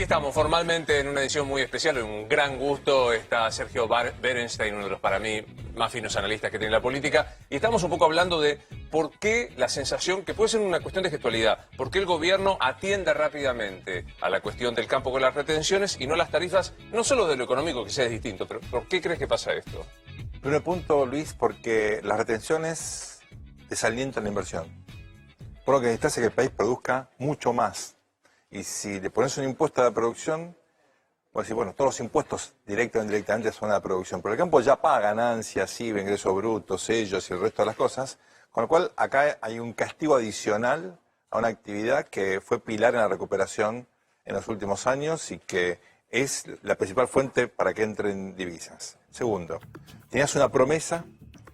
estamos formalmente en una edición muy especial, un gran gusto. Está Sergio Berenstein, uno de los para mí más finos analistas que tiene la política, y estamos un poco hablando de por qué la sensación, que puede ser una cuestión de gestualidad, por qué el gobierno atiende rápidamente a la cuestión del campo con las retenciones y no las tarifas, no solo de lo económico, que sea es distinto, pero ¿por qué crees que pasa esto? Primer punto, Luis, porque las retenciones desalientan la inversión. Por lo que necesitas es que el país produzca mucho más. Y si le pones un impuesto a la producción, pues decir, bueno, todos los impuestos directos o indirectamente son a la producción. Pero el campo ya paga ganancias, IVA, ingresos brutos, sellos y el resto de las cosas. Con lo cual, acá hay un castigo adicional a una actividad que fue pilar en la recuperación en los últimos años y que es la principal fuente para que entren divisas. Segundo, tenías una promesa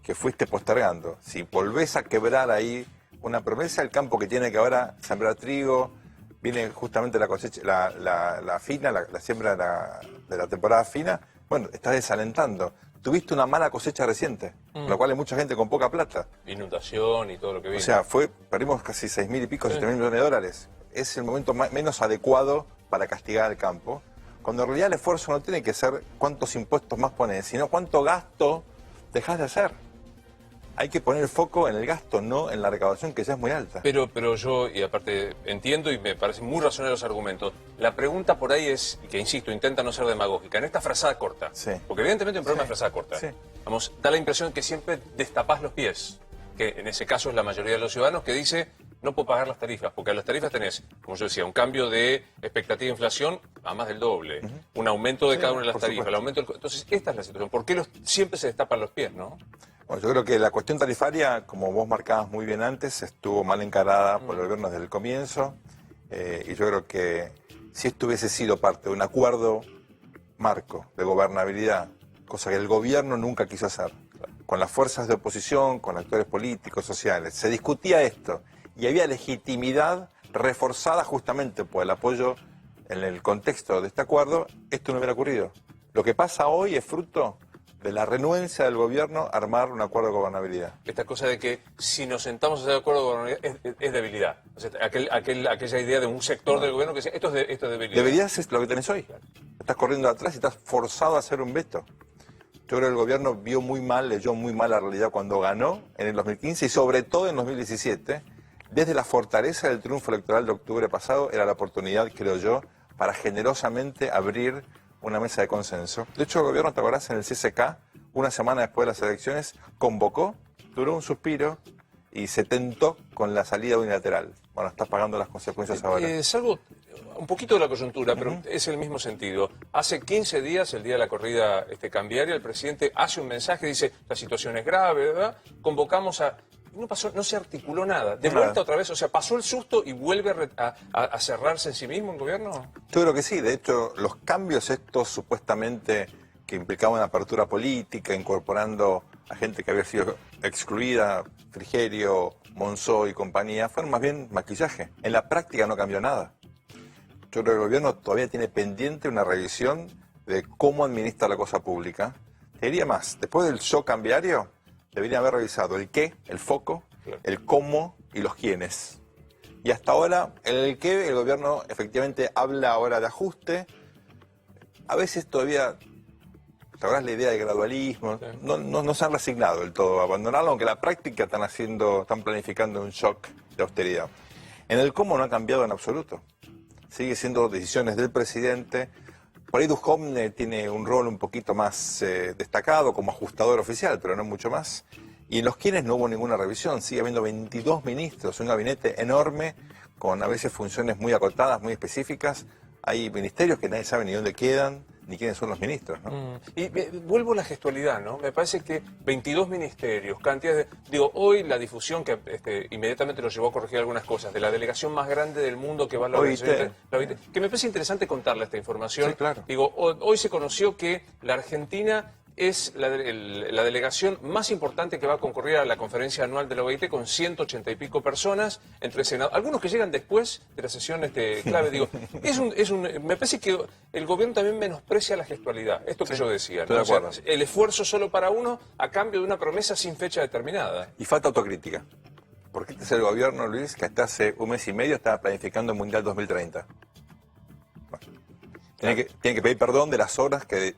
que fuiste postergando. Si volvés a quebrar ahí una promesa, el campo que tiene que ahora sembrar trigo, viene justamente la cosecha, la fina, la siembra de la temporada fina, bueno, estás desalentando. Tuviste una mala cosecha reciente, con lo cual hay mucha gente con poca plata. Inundación y todo lo que viene. O sea, perdimos casi 6.000 y pico, 7.000 millones de dólares. Es el momento menos adecuado para castigar al campo, cuando en realidad el esfuerzo no tiene que ser cuántos impuestos más pones, sino cuánto gasto dejas de hacer. Hay que poner el foco en el gasto, no en la recaudación, que ya es muy alta. Pero yo, y aparte, entiendo y me parecen muy razonables los argumentos. La pregunta por ahí es, y que insisto, intenta no ser demagógica, en esta frazada corta. Sí. Porque evidentemente un problema de frazada corta. Sí. Vamos, da la impresión que siempre destapás los pies. Que en ese caso es la mayoría de los ciudadanos que dice, no puedo pagar las tarifas. Porque a las tarifas tenés, como yo decía, un cambio de expectativa de inflación a más del doble. Un aumento de cada una de las tarifas. El aumento Entonces, esta es la situación. ¿Por qué siempre se destapan los pies, no? Bueno, yo creo que la cuestión tarifaria, como vos marcabas muy bien antes, estuvo mal encarada por el gobierno desde el comienzo. Y yo creo que si esto hubiese sido parte de un acuerdo marco de gobernabilidad, cosa que el gobierno nunca quiso hacer, con las fuerzas de oposición, con actores políticos, sociales, se discutía esto y había legitimidad reforzada justamente por el apoyo en el contexto de este acuerdo, esto no hubiera ocurrido. Lo que pasa hoy es fruto de la renuencia del gobierno a armar un acuerdo de gobernabilidad. Esta cosa de que si nos sentamos a hacer acuerdo de gobernabilidad es debilidad. O sea, aquella idea de un sector del gobierno que dice, esto es debilidad. Debilidad es lo que tenés hoy. Estás corriendo atrás y estás forzado a hacer un veto. Yo creo que el gobierno vio muy mal, leyó muy mal la realidad cuando ganó en el 2015 y sobre todo en 2017. Desde la fortaleza del triunfo electoral de octubre pasado era la oportunidad, creo yo, para generosamente abrir una mesa de consenso. De hecho, el gobierno, te acordás, en el CCK, una semana después de las elecciones, convocó, duró un suspiro y se tentó con la salida unilateral. Bueno, estás pagando las consecuencias ahora. Salvo un poquito de la coyuntura, pero es el mismo sentido. Hace 15 días, el día de la corrida cambiaria, el presidente hace un mensaje, dice, la situación es grave, ¿verdad? Convocamos a... No pasó, no se articuló nada. De vuelta otra vez, o sea, pasó el susto y vuelve a cerrarse en sí mismo el gobierno. Yo creo que sí. De hecho, los cambios estos supuestamente que implicaban apertura política, incorporando a gente que había sido excluida, Frigerio, Monzó y compañía, fueron más bien maquillaje. En la práctica no cambió nada. Yo creo que el gobierno todavía tiene pendiente una revisión de cómo administra la cosa pública. Te diría más, después del shock cambiario, deberían haber revisado el qué, el foco, el cómo y los quiénes. Y hasta ahora, en el qué, el gobierno efectivamente habla ahora de ajuste. A veces todavía, ¿te acuerdas la idea de gradualismo? Sí. No se han resignado del todo a abandonarlo, aunque en la práctica están planificando un shock de austeridad. En el cómo no ha cambiado en absoluto. Sigue siendo decisiones del presidente. Por ahí Duhovne tiene un rol un poquito más destacado como ajustador oficial, pero no mucho más. Y en los quienes no hubo ninguna revisión. Sigue habiendo 22 ministros, un gabinete enorme, con a veces funciones muy acotadas, muy específicas. Hay ministerios que nadie sabe ni dónde quedan, ni quiénes son los ministros, ¿no? Y vuelvo a la gestualidad, ¿no? Me parece que 22 ministerios, cantidades de... Digo, hoy la difusión que inmediatamente nos llevó a corregir algunas cosas, de la delegación más grande del mundo que va a la OIT. la OIT, que me parece interesante contarle esta información. Sí, claro. Digo, hoy se conoció que la Argentina es la delegación más importante que va a concurrir a la conferencia anual de la OIT con 180 y pico personas, entre senadores, algunos que llegan después de la sesión clave. Digo, me parece que el gobierno también menosprecia la gestualidad, esto que yo decía, estoy ¿no? de acuerdo. O sea, el esfuerzo solo para uno a cambio de una promesa sin fecha determinada. Y falta autocrítica. Porque este es el gobierno, Luis, que hasta hace un mes y medio estaba planificando el Mundial 2030. Bueno, Tiene que pedir perdón de las horas que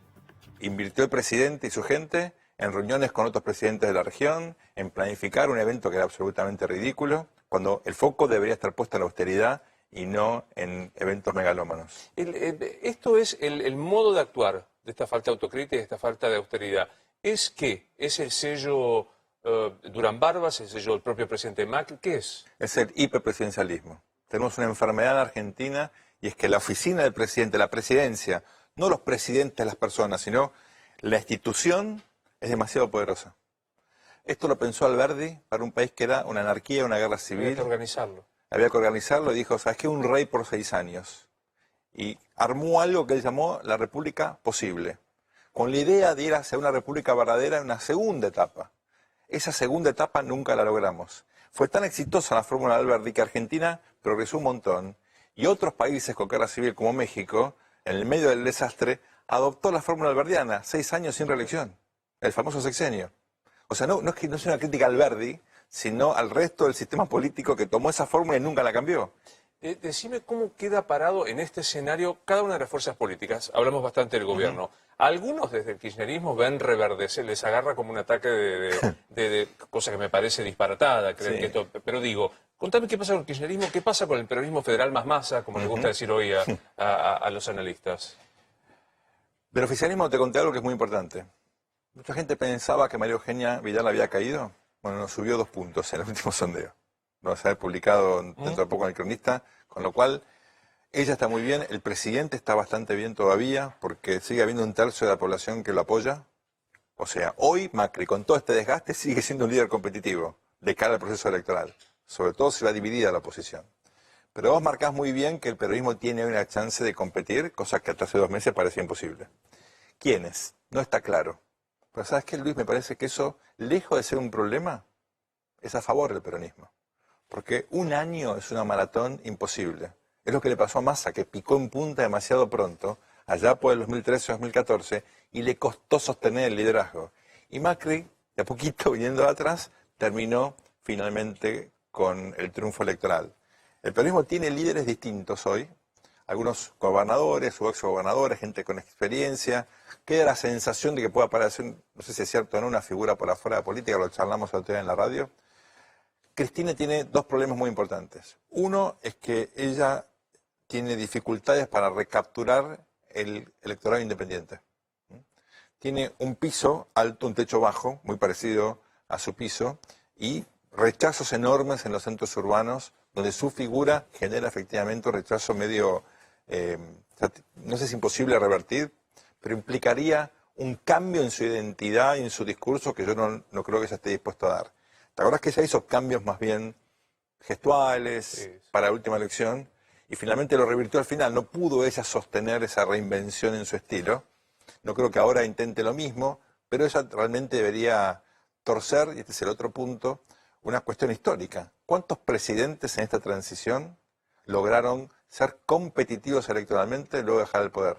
invirtió el presidente y su gente en reuniones con otros presidentes de la región, en planificar un evento que era absolutamente ridículo, cuando el foco debería estar puesto en la austeridad y no en eventos megalómanos. Esto es el modo de actuar de esta falta de autocrítica y de esta falta de austeridad. ¿Es qué? ¿Es el sello Durán Barbas, el sello del propio presidente Macri? ¿Qué es? Es el hiperpresidencialismo. Tenemos una enfermedad en Argentina y es que la oficina del presidente, la presidencia, no los presidentes de las personas, sino la institución es demasiado poderosa. Esto lo pensó Alberdi para un país que era una anarquía, una guerra civil. Había que organizarlo. Había que organizarlo y dijo, ¿sabes qué? Un rey por 6 años. Y armó algo que él llamó la República Posible, con la idea de ir hacia una república verdadera en una segunda etapa. Esa segunda etapa nunca la logramos. Fue tan exitosa la fórmula de Alberdi que Argentina progresó un montón y otros países con guerra civil como México, en el medio del desastre, adoptó la fórmula alberdiana, 6 años sin reelección, el famoso sexenio. O sea, no es una crítica a Alberdi, sino al resto del sistema político que tomó esa fórmula y nunca la cambió. Decime cómo queda parado en este escenario cada una de las fuerzas políticas. Hablamos bastante del gobierno. Algunos desde el kirchnerismo ven reverdecer, les agarra como un ataque de cosa que me parece disparatada. Creer que esto, pero digo, contame qué pasa con el kirchnerismo, qué pasa con el peronismo federal más masa, como les gusta decir hoy a los analistas. Del oficialismo te conté algo que es muy importante. Mucha gente pensaba que María Eugenia Vidal había caído. Bueno, nos subió 2 puntos en el último sondeo. Lo va a ser publicado dentro de poco en El Cronista, con lo cual ella está muy bien, el presidente está bastante bien todavía, porque sigue habiendo 1/3 de la población que lo apoya. O sea, hoy Macri, con todo este desgaste, sigue siendo un líder competitivo de cara al proceso electoral, sobre todo si va dividida la oposición. Pero vos marcás muy bien que el peronismo tiene una chance de competir, cosa que hasta hace 2 meses parecía imposible. ¿Quiénes? No está claro. Pero ¿sabes qué, Luis? Me parece que eso, lejos de ser un problema, es a favor del peronismo. Porque un año es una maratón imposible. Es lo que le pasó a Massa, que picó en punta demasiado pronto, allá por el 2013-2014, y le costó sostener el liderazgo. Y Macri, de a poquito viniendo de atrás, terminó finalmente con el triunfo electoral. El peronismo tiene líderes distintos hoy, algunos gobernadores o exgobernadores, gente con experiencia. Queda la sensación de que pueda aparecer, no sé si es cierto o no, una figura por afuera de la política, lo charlamos el otro día en la radio. Cristina tiene 2 problemas muy importantes. Uno es que ella tiene dificultades para recapturar el electorado independiente. Tiene un piso alto, un techo bajo, muy parecido a su piso, y rechazos enormes en los centros urbanos, donde su figura genera efectivamente un rechazo medio, no sé si imposible de revertir, pero implicaría un cambio en su identidad y en su discurso que yo no creo que ella esté dispuesto a dar. ¿Te acordás que ella hizo cambios más bien gestuales para la última elección? Y finalmente lo revirtió al final. No pudo ella sostener esa reinvención en su estilo. No creo que ahora intente lo mismo, pero ella realmente debería torcer, y este es el otro punto, una cuestión histórica. ¿Cuántos presidentes en esta transición lograron ser competitivos electoralmente y luego dejar el poder?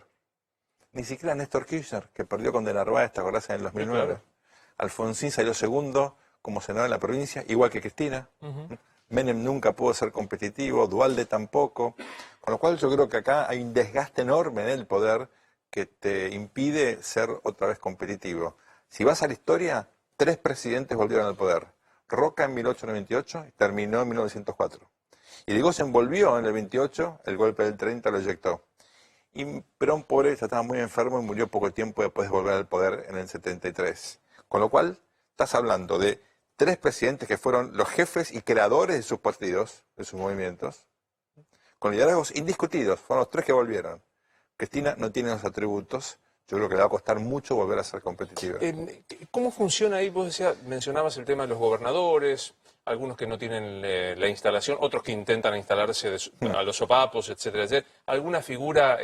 Ni siquiera Néstor Kirchner, que perdió con De Narváez, ¿te acordás? En el 2009. Claro. Alfonsín salió segundo como senador en la provincia, igual que Cristina. Menem nunca pudo ser competitivo, Duhalde tampoco. Con lo cual yo creo que acá hay un desgaste enorme en el poder que te impide ser otra vez competitivo. Si vas a la historia, 3 presidentes volvieron al poder. Roca en 1898 y terminó en 1904. Y Irigoyen volvió en el 28, el golpe del 30 lo eyectó. Y Perón, pobre, ya estaba muy enfermo y murió poco tiempo después de volver al poder en el 73. Con lo cual, estás hablando de 3 presidentes que fueron los jefes y creadores de sus partidos, de sus movimientos, con liderazgos indiscutidos, fueron los 3 que volvieron. Cristina no tiene los atributos, yo creo que le va a costar mucho volver a ser competitiva. ¿Cómo funciona ahí? Vos mencionabas el tema de los gobernadores, algunos que no tienen la instalación, otros que intentan instalarse a los sopapos, etcétera, etcétera. ¿Alguna figura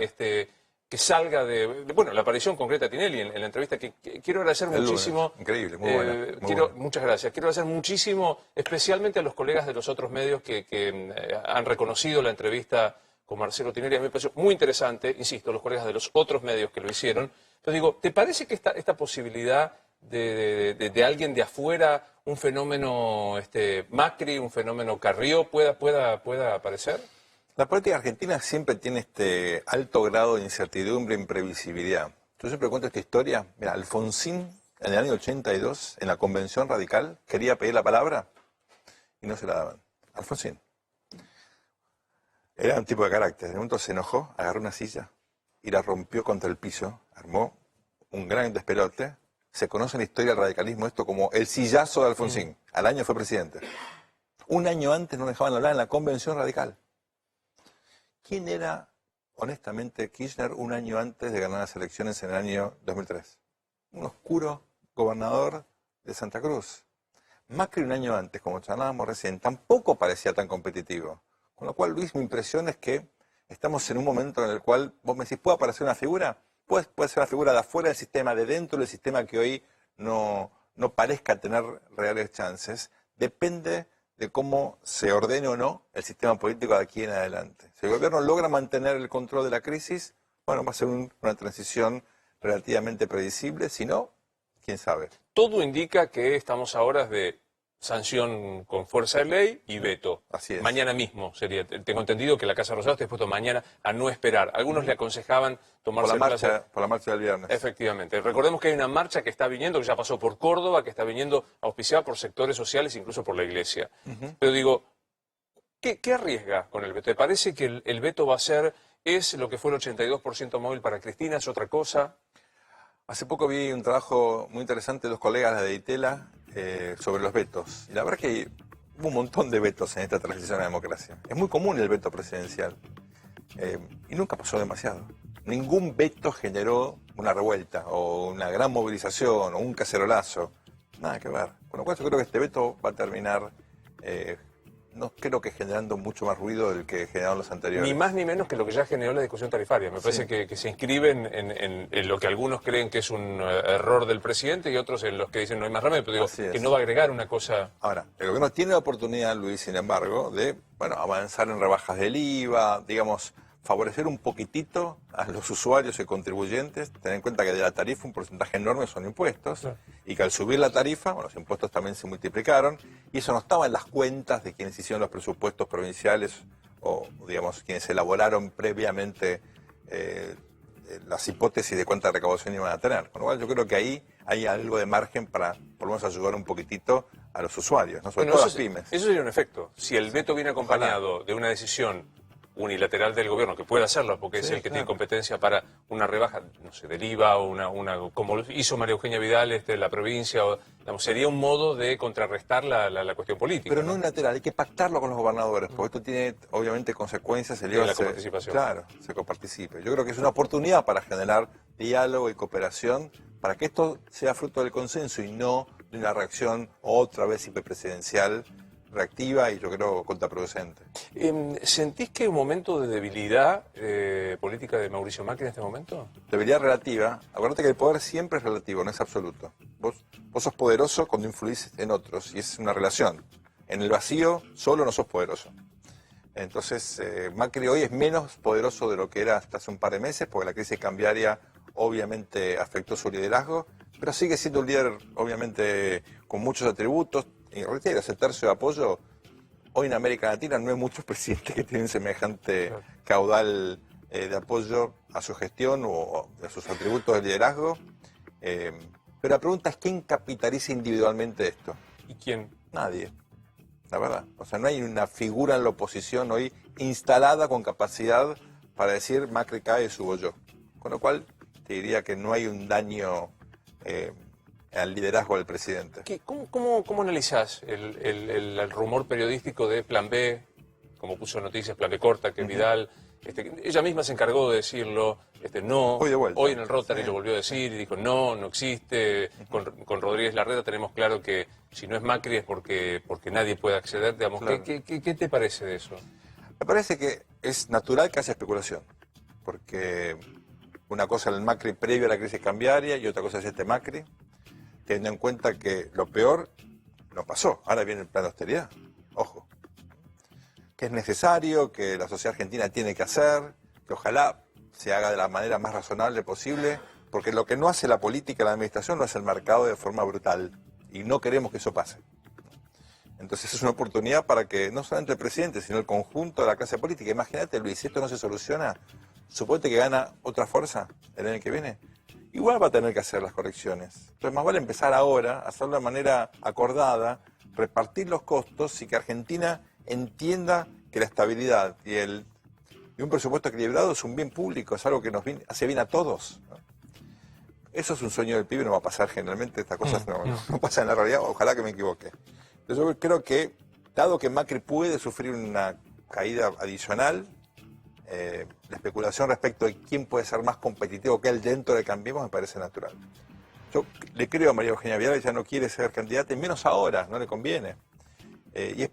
que salga bueno, la aparición concreta de Tinelli en la entrevista, que quiero agradecer muchísimo. Increíble, muy buena. Muchas gracias. Quiero agradecer muchísimo, especialmente a los colegas de los otros medios que han reconocido la entrevista con Marcelo Tinelli. A mí me pareció muy interesante, insisto, los colegas de los otros medios que lo hicieron. Pero digo, ¿te parece que esta posibilidad de alguien de afuera, un fenómeno Macri, un fenómeno Carrió, pueda aparecer? La política argentina siempre tiene este alto grado de incertidumbre e imprevisibilidad. Yo siempre cuento esta historia. Mira, Alfonsín, en el año 82, en la Convención Radical, quería pedir la palabra y no se la daban. Alfonsín. Era un tipo de carácter. De momento se enojó, agarró una silla y la rompió contra el piso, armó un gran despelote. Se conoce en la historia del radicalismo esto como el sillazo de Alfonsín. Al año fue presidente. Un año antes no dejaban hablar en la Convención Radical. ¿Quién era, honestamente, Kirchner un año antes de ganar las elecciones en el año 2003? Un oscuro gobernador de Santa Cruz. Macri un año antes, como charlábamos recién, tampoco parecía tan competitivo. Con lo cual, Luis, mi impresión es que estamos en un momento en el cual vos me decís, ¿puede aparecer una figura? Puede ser una figura de afuera del sistema, de dentro del sistema que hoy no parezca tener reales chances. Depende de cómo se ordene o no el sistema político de aquí en adelante. Si el gobierno logra mantener el control de la crisis, bueno, va a ser una transición relativamente predecible. Si no, quién sabe. Todo indica que estamos a horas de sanción con fuerza de ley y veto. Así es. Mañana mismo sería. Tengo entendido que la Casa Rosada está dispuesto mañana a no esperar. Algunos le aconsejaban tomarse por la marcha del viernes. Efectivamente. Recordemos que hay una marcha que está viniendo, que ya pasó por Córdoba, que está viniendo auspiciada por sectores sociales, incluso por la Iglesia. Pero digo, ¿qué arriesga con el veto? ¿Te parece que el veto va a ser, es lo que fue el 82% móvil para Cristina, es otra cosa? Hace poco vi un trabajo muy interesante de los colegas de Itela sobre los vetos. Y la verdad es que hubo un montón de vetos en esta transición a la democracia. Es muy común el veto presidencial. Y nunca pasó demasiado. Ningún veto generó una revuelta o una gran movilización o un cacerolazo. Nada que ver. Con lo cual yo creo que este veto va a terminar, no creo que generando mucho más ruido del que generaron los anteriores. Ni más ni menos que lo que ya generó la discusión tarifaria. Me parece que se inscriben en lo que algunos creen que es un error del presidente y otros en los que dicen no hay más remedio, pero digo, que no va a agregar una cosa. Ahora, el gobierno tiene la oportunidad, Luis, sin embargo, de avanzar en rebajas del IVA, digamos, favorecer un poquitito a los usuarios y contribuyentes, tener en cuenta que de la tarifa un porcentaje enorme son impuestos, claro, y que al subir la tarifa, los impuestos también se multiplicaron, y eso no estaba en las cuentas de quienes hicieron los presupuestos provinciales o, digamos, quienes elaboraron previamente las hipótesis de cuánta recaudación iban a tener. Con lo cual yo creo que ahí hay algo de margen para, por lo menos, ayudar un poquitito a los usuarios, ¿no? Sobre todo a las pymes. Eso sería un efecto. Si el veto viene acompañado de una decisión unilateral del gobierno, que puede hacerlo porque es el que tiene competencia para una rebaja, no sé, del IVA o una como hizo María Eugenia Vidal, la provincia, o, digamos, sería un modo de contrarrestar la cuestión política. Pero no unilateral, hay que pactarlo con los gobernadores, porque esto tiene obviamente consecuencias. La coparticipación. Claro, se coparticipe. Yo creo que es una oportunidad para generar diálogo y cooperación, para que esto sea fruto del consenso y no de una reacción otra vez hiperpresidencial, reactiva y yo creo contraproducente. ¿Sentís que hay un momento de debilidad política de Mauricio Macri en este momento? Debilidad relativa. Acuérdate que el poder siempre es relativo, no es absoluto. Vos sos poderoso cuando influís en otros y es una relación. En el vacío solo no sos poderoso. Entonces Macri hoy es menos poderoso de lo que era hasta hace un par de meses porque la crisis cambiaria obviamente afectó su liderazgo, pero sigue siendo un líder obviamente con muchos atributos. Y reitero, ese tercio de apoyo, hoy en América Latina no hay muchos presidentes que tienen semejante caudal de apoyo a su gestión o a sus atributos de liderazgo. Pero la pregunta es, ¿quién capitaliza individualmente esto? ¿Y quién? Nadie, la verdad. O sea, no hay una figura en la oposición hoy instalada con capacidad para decir Macri cae y subo yo. Con lo cual, te diría que no hay un daño al liderazgo del presidente. ¿Cómo analizás el rumor periodístico de Plan B, como puso noticias, Plan B corta, que Vidal, ella misma se encargó de decirlo, no, hoy en el Rotary lo volvió a decir y dijo no existe, con Rodríguez Larreta tenemos claro que si no es Macri es porque nadie puede acceder, digamos, claro. ¿Qué te parece de eso? Me parece que es natural que haya especulación, porque una cosa es el Macri previo a la crisis cambiaria y otra cosa es este Macri, teniendo en cuenta que lo peor no pasó. Ahora viene el plan de austeridad. Ojo. Que es necesario, que la sociedad argentina tiene que hacer, que ojalá se haga de la manera más razonable posible, porque lo que no hace la política, la administración, lo hace el mercado de forma brutal. Y no queremos que eso pase. Entonces es una oportunidad para que no solamente el presidente, sino el conjunto de la clase política. Imagínate, Luis, si esto no se soluciona, suponete que gana otra fuerza el año que viene. Igual va a tener que hacer las correcciones. Entonces más vale empezar ahora, hacerlo de manera acordada, repartir los costos y que Argentina entienda que la estabilidad y un presupuesto equilibrado es un bien público, es algo que nos hace bien a todos, ¿no? Eso es un sueño del pibe, no va a pasar generalmente, estas cosas no pasan en la realidad, ojalá que me equivoque. Entonces yo creo que, dado que Macri puede sufrir una caída adicional, la especulación respecto de quién puede ser más competitivo que él dentro de Cambiemos me parece natural. Yo le creo a María Eugenia Vidal, ella no quiere ser candidata, y menos ahora, no le conviene. Y es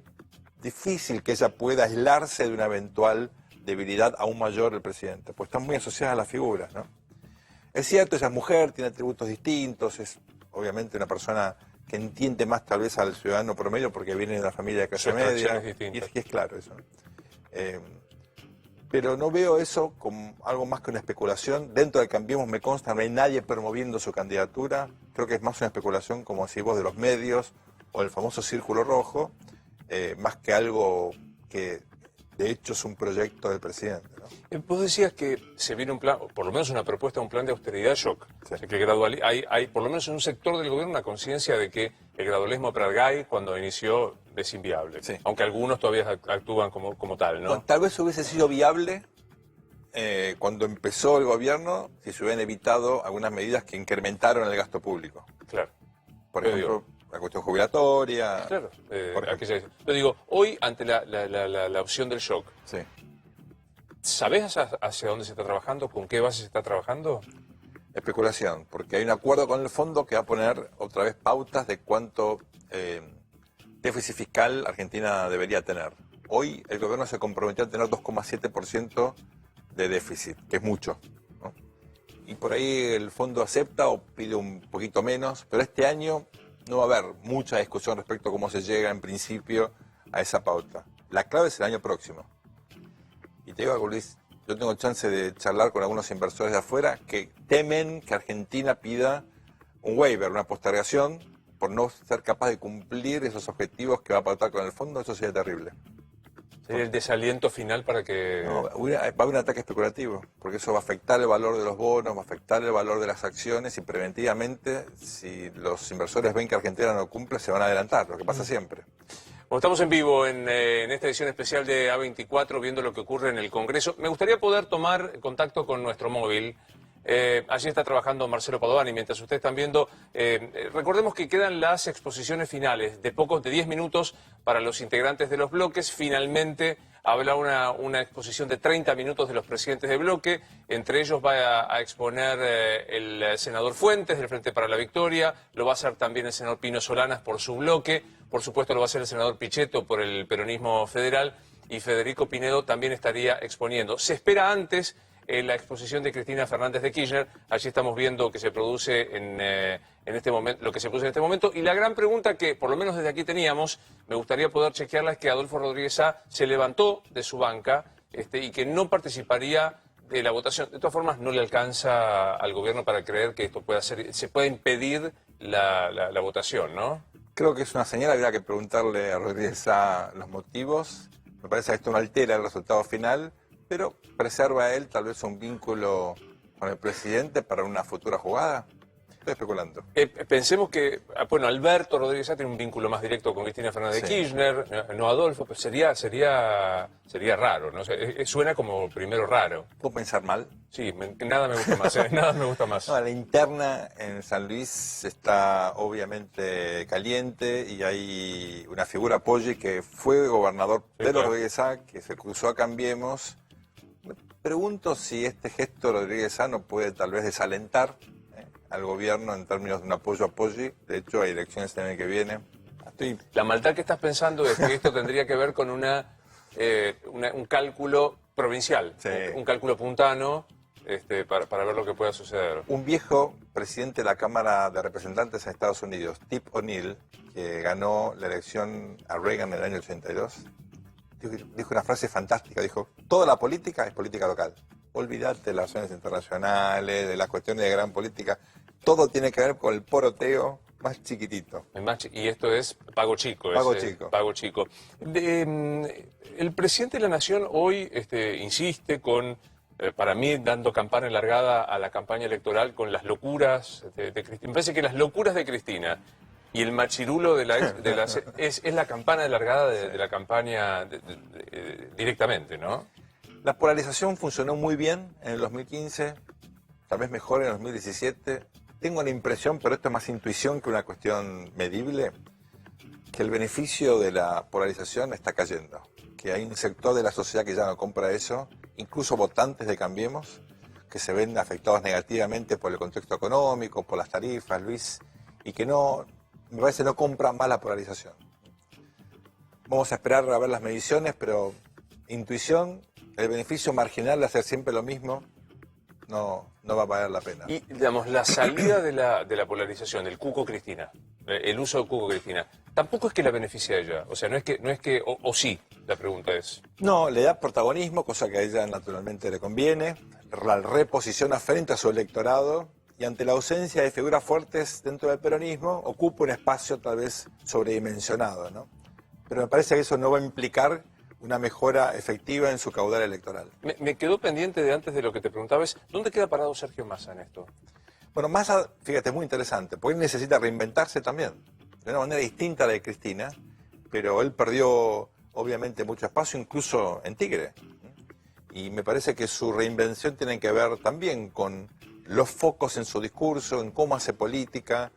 difícil que ella pueda aislarse de una eventual debilidad aún mayor del presidente, pues están muy asociadas a las figuras, ¿no? Es cierto, ella es mujer, tiene atributos distintos, es obviamente una persona que entiende más tal vez al ciudadano promedio porque viene de una familia de clase media, y es claro eso. Pero no veo eso como algo más que una especulación. Dentro de Cambiemos me consta, no hay nadie promoviendo su candidatura. Creo que es más una especulación, como decís vos, de los medios o el famoso círculo rojo, más que algo que de hecho es un proyecto del presidente, ¿no? Vos decías que se viene un plan, o por lo menos una propuesta, un plan de austeridad shock. Sí. O sea, que hay por lo menos en un sector del gobierno una conciencia de que el gradualismo para Argay cuando inició es inviable. Sí. Aunque algunos todavía actúan como tal, ¿no? Bueno, tal vez hubiese sido viable cuando empezó el gobierno si se hubieran evitado algunas medidas que incrementaron el gasto público. Claro. Por ejemplo, la cuestión jubilatoria. Claro. Yo digo, hoy ante la opción del shock, Sí. ¿sabés hacia dónde se está trabajando? ¿Con qué base se está trabajando? Especulación, porque hay un acuerdo con el fondo que va a poner otra vez pautas de cuánto déficit fiscal Argentina debería tener. Hoy el gobierno se comprometió a tener 2,7% de déficit, que es mucho, ¿no? Y por ahí el fondo acepta o pide un poquito menos, pero este año no va a haber mucha discusión respecto a cómo se llega en principio a esa pauta. La clave es el año próximo. Y te digo algo, Luis, yo tengo chance de charlar con algunos inversores de afuera que temen que Argentina pida un waiver, una postergación, por no ser capaz de cumplir esos objetivos que va a pautar con el fondo. Eso sería terrible. Sería el desaliento final para que... No, va a haber un ataque especulativo, porque eso va a afectar el valor de los bonos, va a afectar el valor de las acciones y preventivamente, si los inversores ven que Argentina no cumple, se van a adelantar, lo que pasa siempre. Bueno, estamos en vivo en esta edición especial de A24 viendo lo que ocurre en el Congreso. Me gustaría poder tomar contacto con nuestro móvil. Allí está trabajando Marcelo Padovani. Mientras ustedes están viendo, recordemos que quedan las exposiciones finales de 10 minutos para los integrantes de los bloques. Finalmente habrá una exposición de 30 minutos de los presidentes de bloque. Entre ellos va a exponer el senador Fuentes del Frente para la Victoria, lo va a hacer también el senador Pino Solanas por su bloque, por supuesto lo va a hacer el senador Pichetto por el peronismo federal y Federico Pinedo también estaría exponiendo. Se espera antes la exposición de Cristina Fernández de Kirchner. Allí estamos viendo que se produce en este momento, lo que se produce en este momento. Y la gran pregunta que, por lo menos desde aquí teníamos, me gustaría poder chequearla, es que Adolfo Rodríguez Sá se levantó de su banca y que no participaría de la votación. De todas formas, no le alcanza al gobierno para creer que esto pueda ser, se pueda impedir la votación, ¿no? Creo que es una señal, habría que preguntarle a Rodríguez Sá los motivos. Me parece que esto no altera el resultado final, pero preserva a él tal vez un vínculo con el presidente para una futura jugada. Estoy especulando. Pensemos que, bueno, Alberto Rodríguez Sá tiene un vínculo más directo con Cristina Fernández de Kirchner, no Adolfo, pero sería raro, ¿no? O sea, suena como primero raro. ¿Puedo pensar mal? Sí, nada me gusta más, nada me gusta más. No, la interna en San Luis está obviamente caliente y hay una figura, Poggi, que fue gobernador de Rodríguez Sá, que se cruzó a Cambiemos. Me pregunto si este gesto de Rodríguez Sá no puede tal vez desalentar al gobierno en términos de un apoyo a Poggi. De hecho, hay elecciones el año que viene. La maldad que estás pensando es que esto tendría que ver con un cálculo provincial, sí, un cálculo puntano, para ver lo que pueda suceder. Un viejo presidente de la Cámara de Representantes en Estados Unidos, Tip O'Neill, que ganó la elección a Reagan en el año 82, dijo una frase fantástica, dijo: toda la política es política local. Olvídate de las relaciones internacionales, de las cuestiones de gran política. Todo tiene que ver con el poroteo más chiquitito. Y esto es pago chico. Pago chico. Pago chico. El presidente de la Nación hoy insiste con, para mí, dando campana largada a la campaña electoral con las locuras de Cristina. Me parece que las locuras de Cristina y el machirulo es la campana de largada de la campaña directamente, ¿no? La polarización funcionó muy bien en el 2015, tal vez mejor en el 2017. Tengo la impresión, pero esto es más intuición que una cuestión medible, que el beneficio de la polarización está cayendo. Que hay un sector de la sociedad que ya no compra eso, incluso votantes de Cambiemos, que se ven afectados negativamente por el contexto económico, por las tarifas, Luis, y que no, me parece, no compran más la polarización. Vamos a esperar a ver las mediciones, pero intuición, el beneficio marginal de hacer siempre lo mismo, no va a valer la pena. Y, digamos, la salida de la polarización, del Cuco Cristina, el uso del Cuco Cristina, tampoco es que la beneficie a ella. O sea, no es que o sí, la pregunta es. No, le da protagonismo, cosa que a ella naturalmente le conviene, la reposiciona frente a su electorado y ante la ausencia de figuras fuertes dentro del peronismo, ocupa un espacio tal vez sobredimensionado, ¿no? Pero me parece que eso no va a implicar una mejora efectiva en su caudal electoral. Me quedó pendiente de antes de lo que te preguntaba, es ¿dónde queda parado Sergio Massa en esto? Bueno, Massa, fíjate, es muy interesante, porque él necesita reinventarse también, de una manera distinta a la de Cristina, pero él perdió obviamente mucho espacio, incluso en Tigre. Y me parece que su reinvención tiene que ver también con los focos en su discurso, en cómo hace política.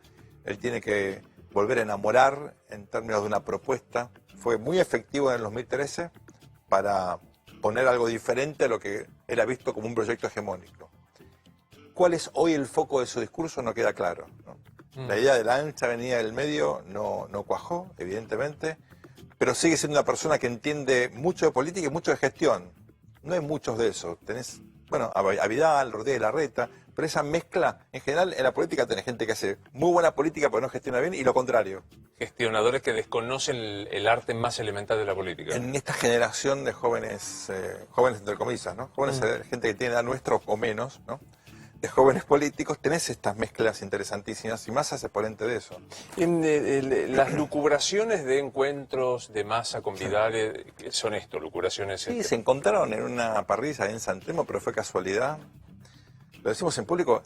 Él tiene que volver a enamorar en términos de una propuesta. Fue muy efectivo en el 2013 para poner algo diferente a lo que era visto como un proyecto hegemónico. ¿Cuál es hoy el foco de su discurso? No queda claro, ¿no? La idea de la ancha avenida del medio no cuajó, evidentemente, pero sigue siendo una persona que entiende mucho de política y mucho de gestión. No hay muchos de esos. Tenés, bueno, a Vidal, Rodríguez Larreta, pero esa mezcla, en general, en la política tenés gente que hace muy buena política pero no gestiona bien, y lo contrario. Gestionadores que desconocen el arte más elemental de la política. En esta generación de jóvenes, jóvenes entre comillas, ¿no? Jóvenes, gente que tiene edad nuestra o menos, ¿no? De jóvenes políticos, tenés estas mezclas interesantísimas y Massa es exponente de eso. Las lucubraciones de encuentros de Massa con Vidal, ¿qué son esto? Lucubraciones. Sí, se encontraron en una parrilla en San Telmo, pero fue casualidad. Lo decimos en público.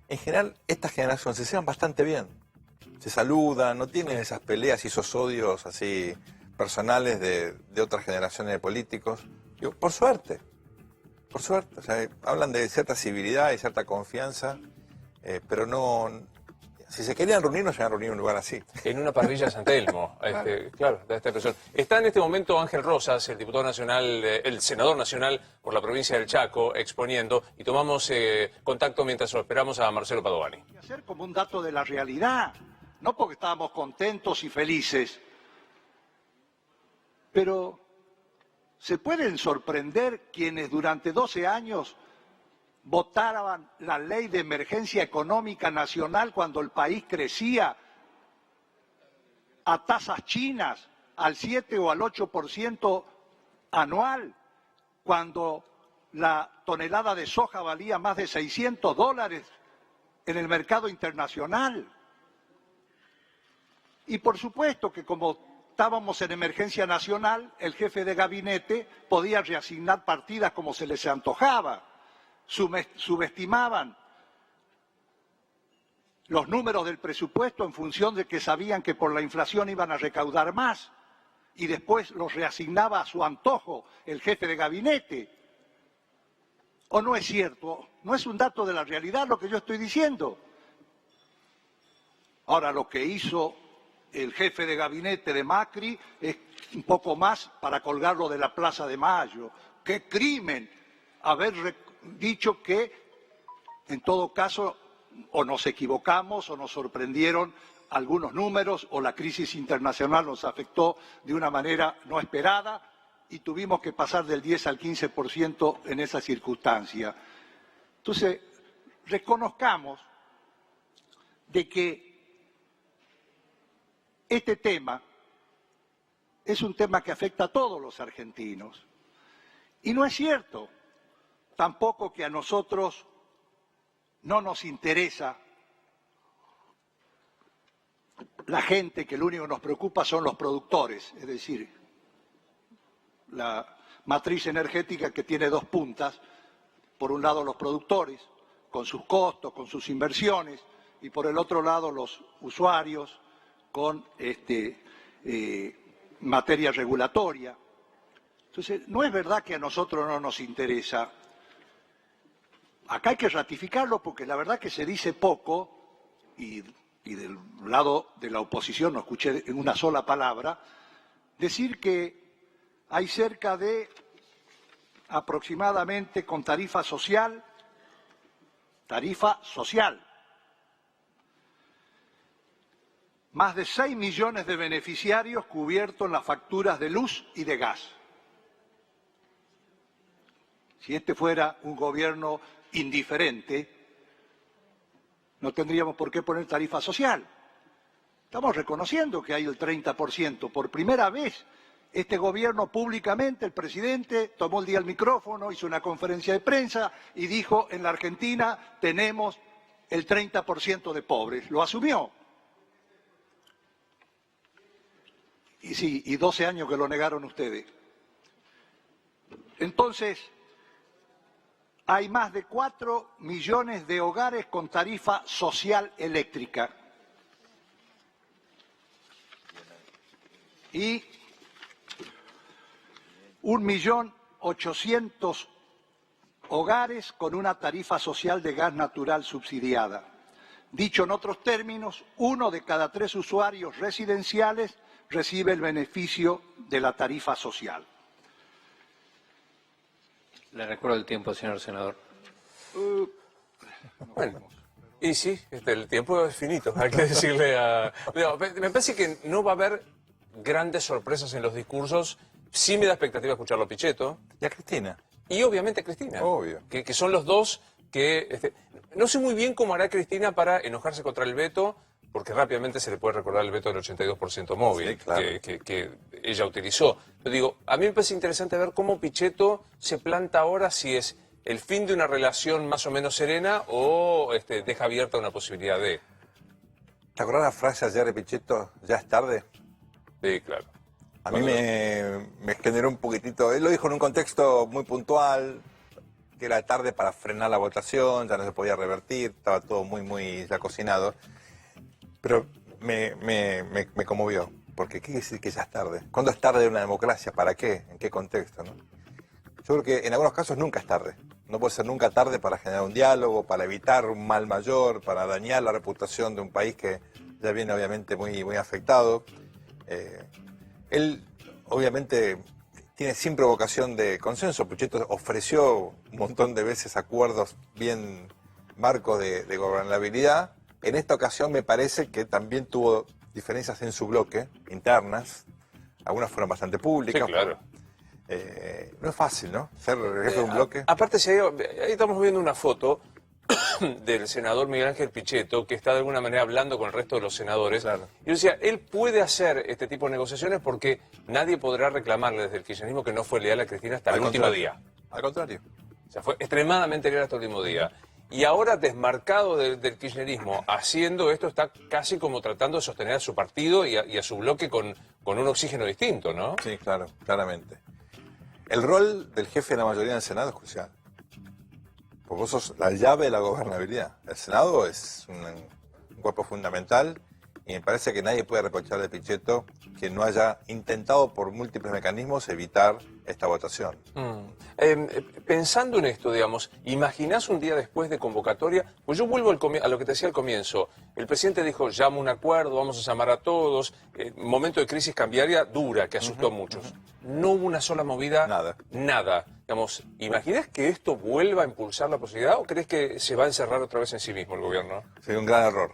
En general, esta generación se llevan bastante bien. Se saludan, no tienen esas peleas y esos odios así personales de otras generaciones de políticos. Digo, por suerte. Por suerte, o sea, hablan de cierta civilidad y cierta confianza, pero no, si se querían reunir, no se van a reunir en un lugar así. En una parrilla de San Telmo, claro, da esta impresión. Está en este momento Ángel Rosas, el diputado nacional, el senador nacional por la provincia del Chaco, exponiendo, y tomamos contacto mientras lo esperamos a Marcelo Padovani. Hacer como un dato de la realidad, no porque estábamos contentos y felices, pero ¿se pueden sorprender quienes durante 12 años votaban la ley de emergencia económica nacional cuando el país crecía a tasas chinas, al 7 o al 8% anual, cuando la tonelada de soja valía más de $600 en el mercado internacional? Y por supuesto que como estábamos en emergencia nacional, el jefe de gabinete podía reasignar partidas como se les antojaba, subestimaban los números del presupuesto en función de que sabían que por la inflación iban a recaudar más, y después los reasignaba a su antojo el jefe de gabinete. ¿O no es cierto? ¿No es un dato de la realidad lo que yo estoy diciendo? Ahora, lo que hizo el jefe de gabinete de Macri es un poco más para colgarlo de la Plaza de Mayo. ¡Qué crimen! Haber dicho que, en todo caso, o nos equivocamos o nos sorprendieron algunos números o la crisis internacional nos afectó de una manera no esperada y tuvimos que pasar del 10 al 15% en esa circunstancia. Entonces, reconozcamos de que este tema es un tema que afecta a todos los argentinos. Y no es cierto tampoco que a nosotros no nos interesa la gente que lo único que nos preocupa son los productores, es decir, la matriz energética que tiene dos puntas, por un lado los productores, con sus costos, con sus inversiones, y por el otro lado los usuarios, con materia regulatoria. Entonces, no es verdad que a nosotros no nos interesa. Acá hay que ratificarlo porque la verdad que se dice poco, y del lado de la oposición no escuché en una sola palabra, decir que hay cerca de aproximadamente con tarifa social, más de 6 millones de beneficiarios cubiertos en las facturas de luz y de gas. Si este fuera un gobierno indiferente, no tendríamos por qué poner tarifa social. Estamos reconociendo que hay el 30%. Por primera vez, este gobierno públicamente, el presidente tomó el día el micrófono, hizo una conferencia de prensa y dijo, en la Argentina tenemos el 30% de pobres. Lo asumió. Y sí, y 12 años que lo negaron ustedes. Entonces, hay más de 4 millones de hogares con tarifa social eléctrica. Y 1.800.000 hogares con una tarifa social de gas natural subsidiada. Dicho en otros términos, 1 de cada 3 usuarios residenciales recibe el beneficio de la tarifa social. Le recuerdo el tiempo, señor senador. Bueno, y sí, el tiempo es finito, hay que decirle a... No, me parece que no va a haber grandes sorpresas en los discursos. Sí me da expectativa escucharlo a Pichetto. Y a Cristina. Y obviamente a Cristina. Obvio. Que son los dos que... no sé muy bien cómo hará Cristina para enojarse contra el veto, porque rápidamente se le puede recordar el veto del 82% móvil, sí, claro, que ella utilizó. Pero digo, a mí me parece interesante ver cómo Pichetto se planta ahora, si es el fin de una relación más o menos serena o deja abierta una posibilidad de... ¿Te acordás la frase ayer de Pichetto, ya es tarde? Sí, claro. A mí me generó un poquitito, él lo dijo en un contexto muy puntual, que era tarde para frenar la votación, ya no se podía revertir, estaba todo muy ya cocinado. Pero me conmovió, porque ¿qué quiere decir que ya es tarde? ¿Cuándo es tarde en una democracia? ¿Para qué? ¿En qué contexto? ¿No? Yo creo que en algunos casos nunca es tarde. No puede ser nunca tarde para generar un diálogo, para evitar un mal mayor, para dañar la reputación de un país que ya viene obviamente muy afectado. Él obviamente tiene siempre vocación de consenso. Pichetto ofreció un montón de veces acuerdos bien marcos de gobernabilidad. En esta ocasión me parece que también tuvo diferencias en su bloque, internas. Algunas fueron bastante públicas. Sí, claro. No es fácil, ¿no? Ser jefe de un bloque. Aparte, ahí estamos viendo una foto del senador Miguel Ángel Pichetto, que está de alguna manera hablando con el resto de los senadores. Claro. Y yo decía, él puede hacer este tipo de negociaciones porque nadie podrá reclamarle desde el kirchnerismo que no fue leal a Cristina hasta el último día. Al contrario. O sea, fue extremadamente leal hasta el último día. Y ahora, desmarcado del kirchnerismo, haciendo esto, está casi como tratando de sostener a su partido y a su bloque con un oxígeno distinto, ¿no? Sí, claro, claramente. El rol del jefe de la mayoría en el Senado es crucial. Porque vos sos la llave de la gobernabilidad. El Senado es un cuerpo fundamental y me parece que nadie puede reprocharle a Pichetto que no haya intentado por múltiples mecanismos evitar esta votación. Pensando en esto, digamos, ¿imaginás un día después de convocatoria? Pues yo vuelvo a lo que te decía al comienzo. El presidente dijo, llama un acuerdo, vamos a llamar a todos. Momento de crisis cambiaria dura, que asustó a muchos. No hubo una sola movida. Nada. Digamos, ¿imaginás que esto vuelva a impulsar la posibilidad o crees que se va a encerrar otra vez en sí mismo el gobierno? Sería un gran error.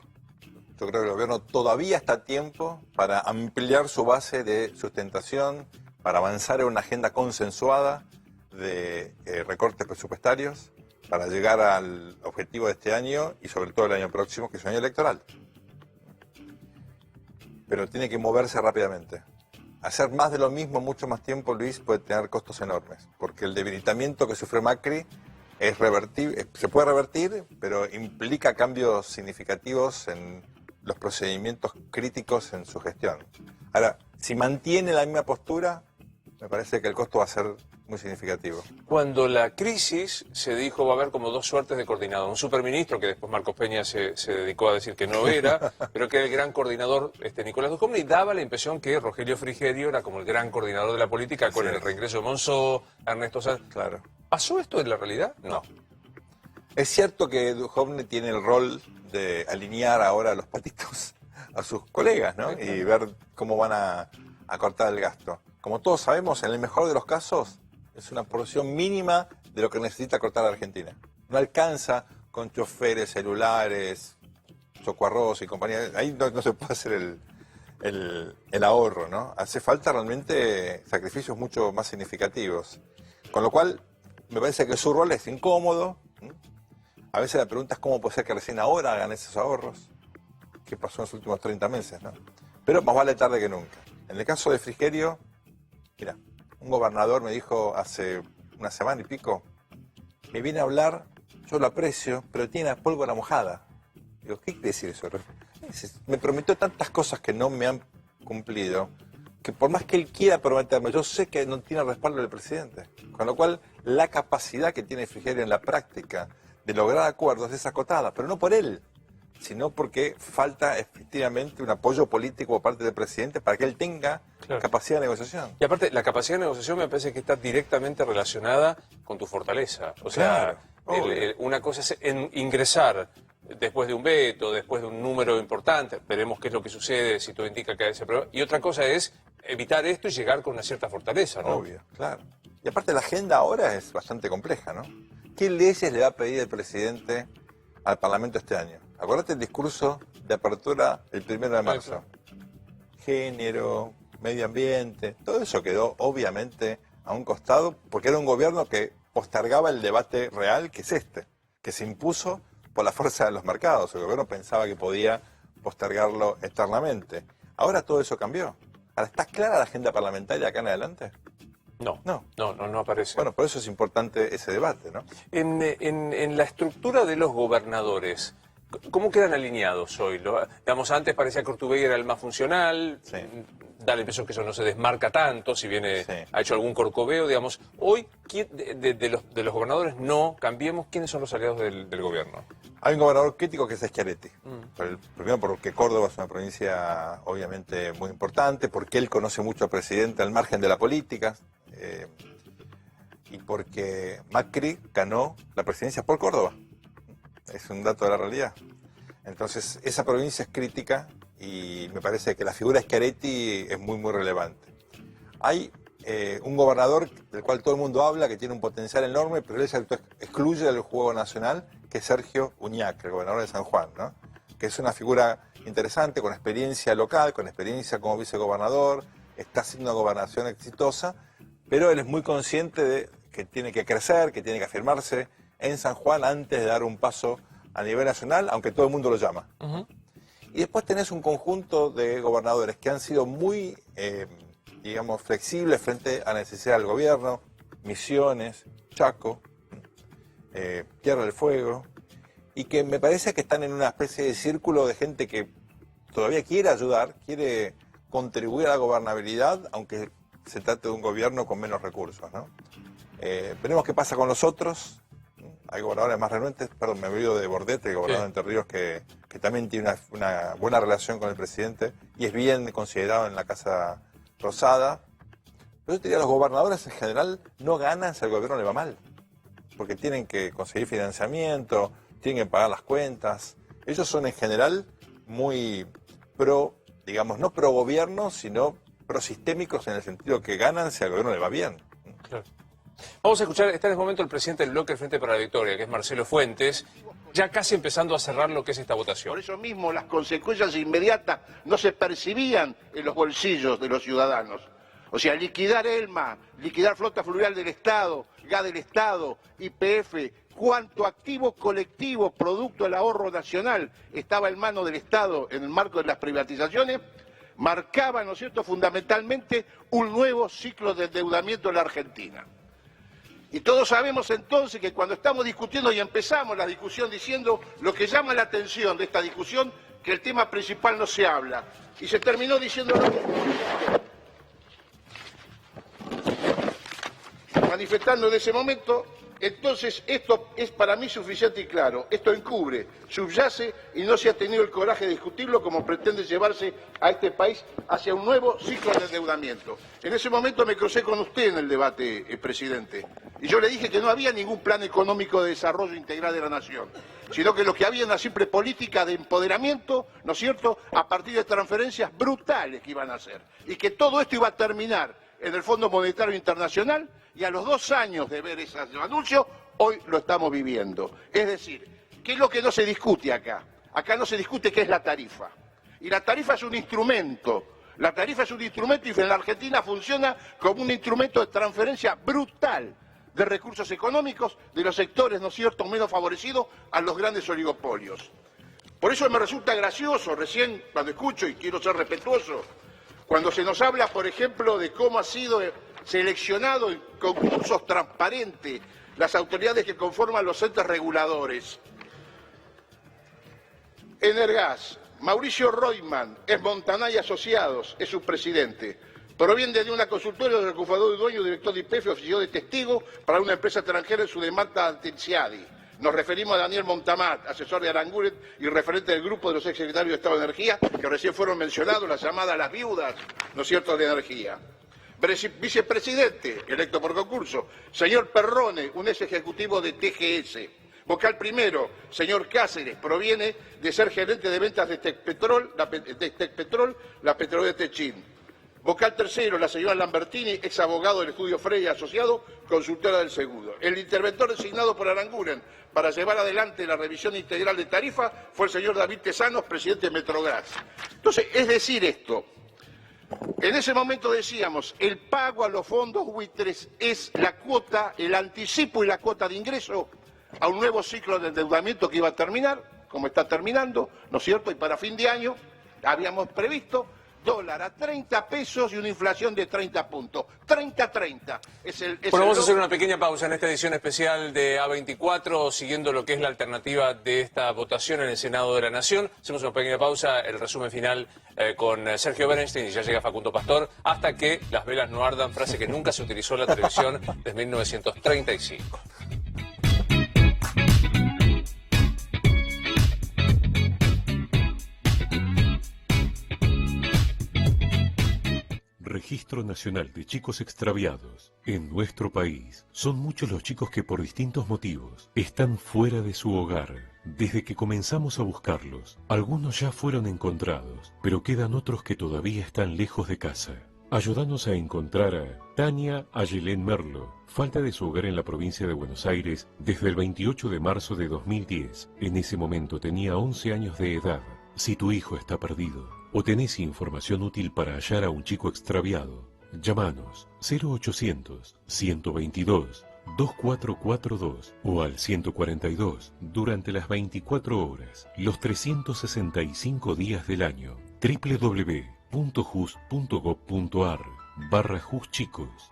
Yo creo que el gobierno todavía está a tiempo para ampliar su base de sustentación, para avanzar en una agenda consensuada de recortes presupuestarios, para llegar al objetivo de este año y sobre todo el año próximo, que es un año electoral. Pero tiene que moverse rápidamente. Hacer más de lo mismo mucho más tiempo, Luis, puede tener costos enormes, porque el debilitamiento que sufrió Macri es revertible, se puede revertir, pero implica cambios significativos en los procedimientos críticos en su gestión. Ahora, si mantiene la misma postura, me parece que el costo va a ser muy significativo. Cuando la crisis se dijo va a haber como dos suertes de coordinador. Un superministro, que después Marcos Peña se dedicó a decir que no era, pero que era el gran coordinador Nicolás Dujovne, y daba la impresión que Rogelio Frigerio era como el gran coordinador de la política con el reingreso de Monzó, Ernesto Sanz. Claro. ¿Pasó esto en la realidad? No. Es cierto que Dujovne tiene el rol de alinear ahora a los patitos a sus colegas, ¿no? Y ver cómo van a cortar el gasto. Como todos sabemos, en el mejor de los casos, es una porción mínima de lo que necesita cortar la Argentina. No alcanza con choferes, celulares, socorros y compañía. Ahí no se puede hacer el ahorro, ¿no? Hace falta realmente sacrificios mucho más significativos. Con lo cual, me parece que su rol es incómodo. A veces la pregunta es cómo puede ser que recién ahora hagan esos ahorros. ¿Qué pasó en los últimos 30 meses, no? Pero más vale tarde que nunca. En el caso de Frigerio, mira, un gobernador me dijo hace una semana y pico, me viene a hablar, yo lo aprecio, pero tiene la pólvora mojada. Digo, ¿qué quiere decir eso? Me prometió tantas cosas que no me han cumplido, que por más que él quiera prometerme, yo sé que no tiene respaldo del presidente. Con lo cual, la capacidad que tiene Frigerio en la práctica de lograr acuerdos es acotada, pero no por él, sino porque falta efectivamente un apoyo político por parte del presidente para que él tenga capacidad de negociación. Y aparte, la capacidad de negociación me parece que está directamente relacionada con tu fortaleza. O sea, una cosa es ingresar después de un veto, después de un número importante, veremos qué es lo que sucede si todo indica que hay ese problema, y otra cosa es evitar esto y llegar con una cierta fortaleza, ¿no? Obvio, claro. Y aparte la agenda ahora es bastante compleja, ¿no? ¿Qué leyes le va a pedir el presidente al Parlamento este año? Acuérdate el discurso de apertura el 1 de marzo. Género, medio ambiente, todo eso quedó obviamente a un costado porque era un gobierno que postergaba el debate real, que es este, que se impuso por la fuerza de los mercados. El gobierno pensaba que podía postergarlo eternamente. Ahora todo eso cambió. Ahora, ¿está clara la agenda parlamentaria acá en adelante? No aparece. Bueno, por eso es importante ese debate, ¿no? En la estructura de los gobernadores, ¿cómo quedan alineados hoy? Digamos, antes parecía que Urtubey era el más funcional, da la impresión que eso no se desmarca tanto, si viene ha hecho algún corcoveo, digamos. Hoy, de los gobernadores, no cambiemos, ¿quiénes son los aliados del gobierno? Hay un gobernador crítico que es Schiaretti. Primero porque Córdoba es una provincia obviamente muy importante, porque él conoce mucho al presidente al margen de la política, y porque Macri ganó la presidencia por Córdoba. Es un dato de la realidad. Entonces, esa provincia es crítica y me parece que la figura de Schiaretti es muy, muy relevante. Hay un gobernador del cual todo el mundo habla, que tiene un potencial enorme, pero él se excluye del juego nacional, que es Sergio Uñac, el gobernador de San Juan, ¿no? Que es una figura interesante, con experiencia local, con experiencia como vicegobernador, está haciendo una gobernación exitosa, pero él es muy consciente de que tiene que crecer, que tiene que afirmarse en San Juan antes de dar un paso a nivel nacional, aunque todo el mundo lo llama. Y después tenés un conjunto de gobernadores que han sido muy, digamos, flexibles frente a la necesidad del gobierno, Misiones, Chaco, Tierra del Fuego, y que me parece que están en una especie de círculo de gente que todavía quiere ayudar, quiere contribuir a la gobernabilidad, aunque se trate de un gobierno con menos recursos, ¿no? Veremos qué pasa con los otros. Hay gobernadores más renuentes, perdón, me olvido de Bordet, el gobernador de Entre Ríos, que también tiene una buena relación con el presidente y es bien considerado en la Casa Rosada. Pero yo diría, los gobernadores en general no ganan si al gobierno le va mal, porque tienen que conseguir financiamiento, tienen que pagar las cuentas. Ellos son en general muy pro, digamos, no pro gobierno, sino prosistémicos en el sentido que ganan si al gobierno le va bien. Claro. Vamos a escuchar, está en este momento el presidente del bloque del Frente para la Victoria, que es Marcelo Fuentes, ya casi empezando a cerrar lo que es esta votación. Por eso mismo las consecuencias inmediatas no se percibían en los bolsillos de los ciudadanos. O sea, liquidar ELMA, liquidar Flota Fluvial del Estado, GAS del Estado, YPF, cuánto activo colectivo producto del ahorro nacional estaba en manos del Estado en el marco de las privatizaciones, marcaba, ¿no es cierto?, fundamentalmente un nuevo ciclo de endeudamiento en la Argentina. Y todos sabemos entonces que cuando estamos discutiendo y empezamos la discusión diciendo lo que llama la atención de esta discusión que el tema principal no se habla. Y se terminó diciendo lo mismo. Manifestando en ese momento, entonces esto es para mí suficiente y claro. Esto encubre, subyace y no se ha tenido el coraje de discutirlo como pretende llevarse a este país hacia un nuevo ciclo de endeudamiento. En ese momento me crucé con usted en el debate, presidente, y yo le dije que no había ningún plan económico de desarrollo integral de la nación, sino que lo que había era una simple política de empoderamiento, ¿no es cierto?, a partir de transferencias brutales que iban a hacer, y que todo esto iba a terminar en el Fondo Monetario Internacional, y a los 2 años de ver ese anuncio, hoy lo estamos viviendo. Es decir, ¿qué es lo que no se discute acá? Acá no se discute qué es la tarifa. Y la tarifa es un instrumento. La tarifa es un instrumento y en la Argentina funciona como un instrumento de transferencia brutal de recursos económicos de los sectores, ¿no es cierto?, menos favorecidos a los grandes oligopolios. Por eso me resulta gracioso recién, cuando escucho, y quiero ser respetuoso, cuando se nos habla, por ejemplo, de cómo ha sido seleccionado en concursos transparentes las autoridades que conforman los entes reguladores. Energas, Mauricio Reutemann, es Montanay Asociados, es su presidente. Proviene de una consultora del cofundador y dueño, director de YPF, ofició de testigo para una empresa extranjera en su demanda ante el CIADI. Nos referimos a Daniel Montamat, asesor de Aranguren y referente del grupo de los exsecretarios de Estado de Energía, que recién fueron mencionados, las llamadas las viudas, ¿no es cierto?, de energía. Vicepresidente, electo por concurso, señor Perrone, un ex ejecutivo de TGS. Vocal primero, señor Cáceres, proviene de ser gerente de ventas de Tecpetrol, la petrolera de Techín. Vocal tercero, la señora Lambertini, ex abogado del estudio Frey asociado, consultora del seguro. El interventor designado por Aranguren para llevar adelante la revisión integral de tarifa fue el señor David Tesanos, presidente de Metrogas. Entonces, es decir esto, en ese momento decíamos, el pago a los fondos buitres es la cuota, el anticipo y la cuota de ingreso a un nuevo ciclo de endeudamiento que iba a terminar, como está terminando, ¿no es cierto? Y para fin de año habíamos previsto dólar a 30 pesos y una inflación de 30 puntos. 30-30. Bueno, vamos a hacer una pequeña pausa en esta edición especial de A24, siguiendo lo que es la alternativa de esta votación en el Senado de la Nación. Hacemos una pequeña pausa, el resumen final con Sergio Bernstein y ya llega Facundo Pastor, hasta que las velas no ardan, frase que nunca se utilizó en la televisión desde 1935. Registro Nacional de Chicos Extraviados. En nuestro país, son muchos los chicos que por distintos motivos están fuera de su hogar. Desde que comenzamos a buscarlos, algunos ya fueron encontrados, pero quedan otros que todavía están lejos de casa. Ayúdanos a encontrar a Tania Ayelén Merlo, falta de su hogar en la provincia de Buenos Aires desde el 28 de marzo de 2010. En ese momento tenía 11 años de edad. Si tu hijo está perdido o tenés información útil para hallar a un chico extraviado, llámanos 0800-122-2442 o al 142 durante las 24 horas, los 365 días del año. www.jus.gov.ar/JusChicos.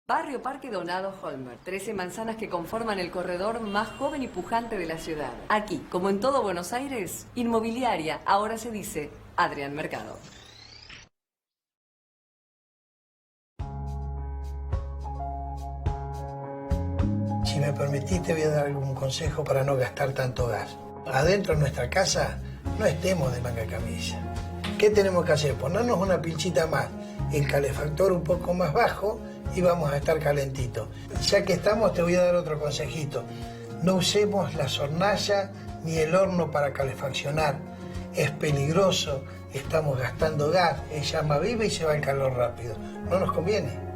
Barrio Parque Donado Holmer, 13 manzanas que conforman el corredor más joven y pujante de la ciudad. Aquí, como en todo Buenos Aires, inmobiliaria, ahora se dice Adrián Mercado. Si me permitís, te voy a dar algún consejo para no gastar tanto gas. Adentro de nuestra casa, no estemos de manga camisa. ¿Qué tenemos que hacer? Ponernos una pinchita más, el calefactor un poco más bajo y vamos a estar calentitos. Ya que estamos, te voy a dar otro consejito. No usemos la hornalla ni el horno para calefaccionar. Es peligroso, estamos gastando gas, es llama viva y se va el calor rápido. No nos conviene.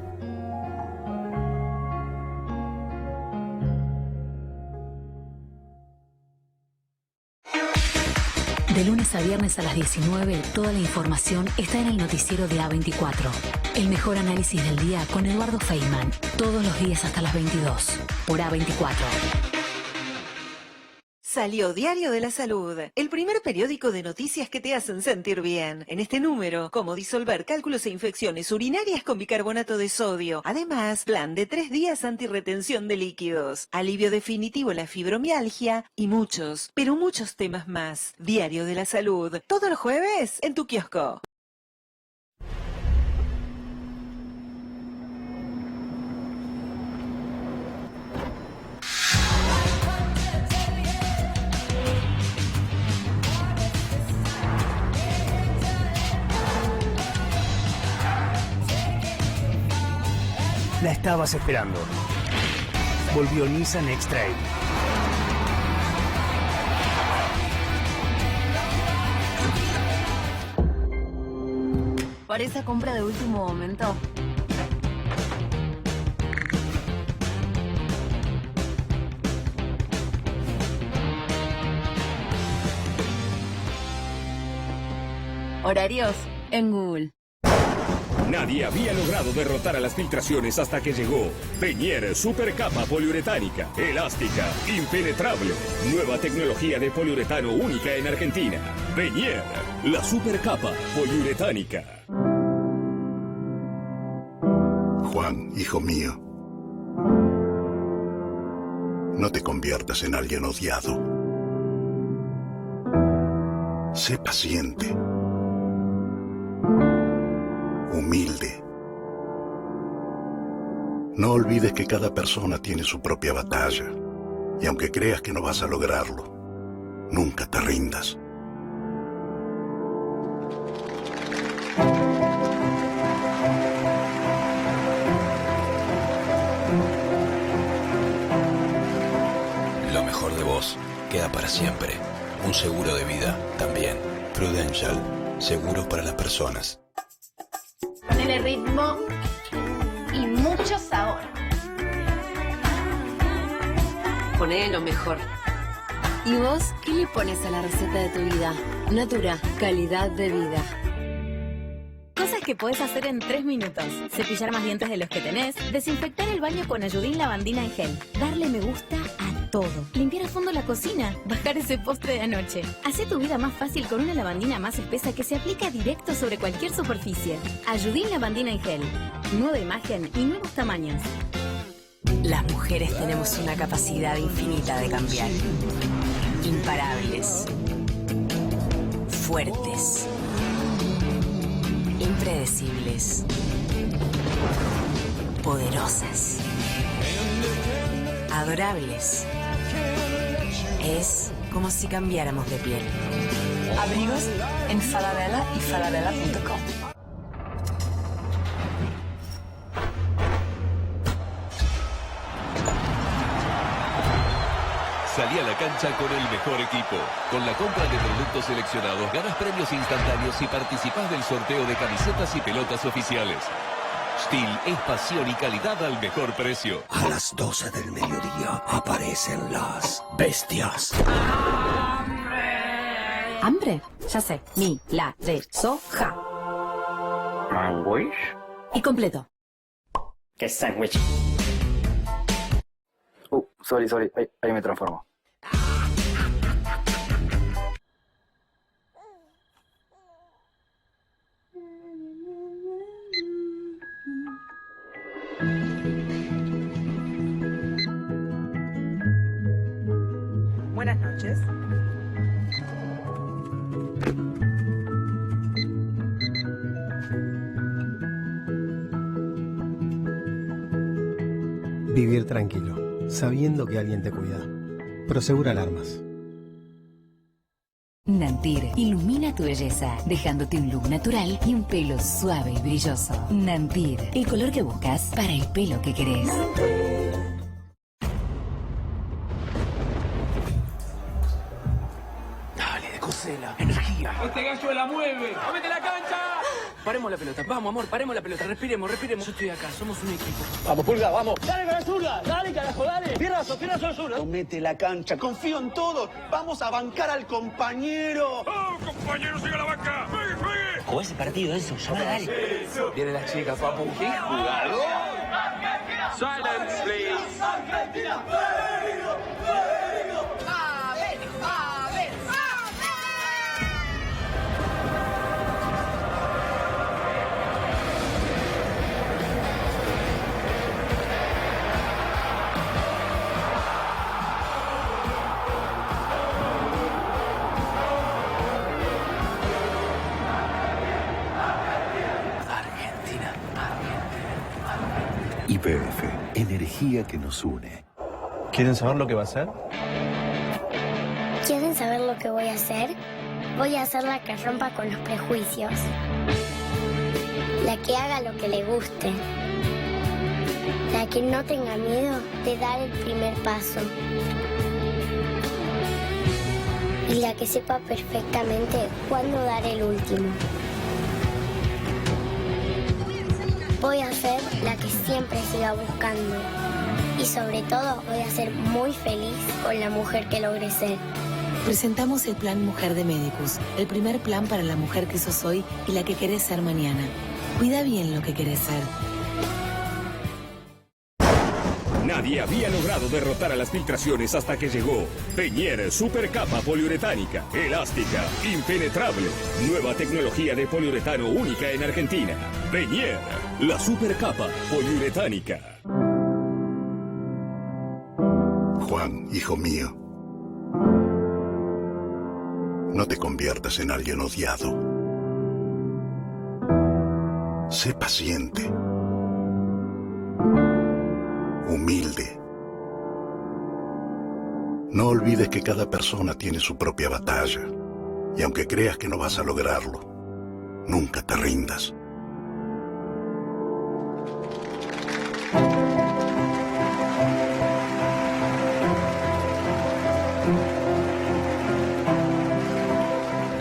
De lunes a viernes a las 19, toda la información está en el noticiero de A24. El mejor análisis del día con Eduardo Feynman. Todos los días hasta las 22. Por A24. Salió Diario de la Salud, el primer periódico de noticias que te hacen sentir bien. En este número, cómo disolver cálculos e infecciones urinarias con bicarbonato de sodio. Además, plan de 3 días antirretención de líquidos, alivio definitivo en la fibromialgia y muchos, pero muchos temas más. Diario de la Salud, todos los jueves en tu kiosco. La estabas esperando. Volvió Nissan X-Trail. Por esa compra de último momento. Horarios en Google. Nadie había logrado derrotar a las filtraciones hasta que llegó Beñer Supercapa Poliuretánica, elástica, impenetrable. Nueva tecnología de poliuretano única en Argentina. Beñer, la Supercapa Poliuretánica. Juan, hijo mío, no te conviertas en alguien odiado. Sé paciente. Humilde. No olvides que cada persona tiene su propia batalla, y aunque creas que no vas a lograrlo, nunca te rindas. Lo mejor de vos queda para siempre. Un seguro de vida también. Prudential. Seguros para las personas. Ponele ritmo y mucho sabor. Poné lo mejor. ¿Y vos qué le pones a la receta de tu vida? Natura, calidad de vida. Cosas que podés hacer en 3 minutos. Cepillar más dientes de los que tenés. Desinfectar el baño con Ayudín Lavandina en gel. Darle me gusta a todo. Limpiar a fondo la cocina. Bajar ese postre de anoche. Hacé tu vida más fácil con una lavandina más espesa que se aplica directo sobre cualquier superficie. Ayudín Lavandina en gel. Nueva imagen y nuevos tamaños. Las mujeres tenemos una capacidad infinita de cambiar. Imparables. Fuertes. Impredecibles. Poderosas. Adorables. Es como si cambiáramos de piel. Abrigos en Falabella y falabella.com. Salí a la cancha con el mejor equipo. Con la compra de productos seleccionados ganas premios instantáneos y participás del sorteo de camisetas y pelotas oficiales. Steel es pasión y calidad al mejor precio. A las 12 del mediodía aparecen las bestias. ¿Hambre? Ya sé. Mi, la, re, so, ja. ¿Sándwich? Y completo. ¿Qué sándwich? Sorry. Ahí me transformo. Buenas noches. Vivir tranquilo, sabiendo que alguien te cuida. Prosegur Alarmas. Nantir ilumina tu belleza, dejándote un look natural y un pelo suave y brilloso. Nantir, el color que buscas para el pelo que querés. Dale, decosela, energía. Este gallo la mueve. ¡Comete la cancha! Paremos la pelota, vamos amor, paremos la pelota, respiremos. Yo estoy acá, somos un equipo. Vamos, Pulga, vamos. Dale, Carazurda, dale, carajo, dale. Pierrazo al sur. Comete la cancha, confío en todos. Vamos a bancar al compañero. ¡Oh, compañero, siga la banca! ¡Juegue! Jugó ese partido, Enzo, ya dale. Viene la chica, papu. ¡Qué jugador! Silence, please. Argentina, YPF, energía que nos une. ¿Quieren saber lo que va a hacer? ¿Quieren saber lo que voy a hacer? Voy a hacer la que rompa con los prejuicios. La que haga lo que le guste. La que no tenga miedo de dar el primer paso. Y la que sepa perfectamente cuándo dar el último. Voy a ser la que siempre siga buscando. Y sobre todo voy a ser muy feliz con la mujer que logre ser. Presentamos el Plan Mujer de Medicus, el primer plan para la mujer que sos hoy y la que querés ser mañana. Cuida bien lo que querés ser. Nadie había logrado derrotar a las filtraciones hasta que llegó Peñier Supercapa Poliuretánica, elástica, impenetrable. Nueva tecnología de poliuretano única en Argentina. Peñier, la Supercapa Poliuretánica. Juan, hijo mío, no te conviertas en alguien odiado. Sé paciente, humilde. No olvides que cada persona tiene su propia batalla. Y aunque creas que no vas a lograrlo, nunca te rindas.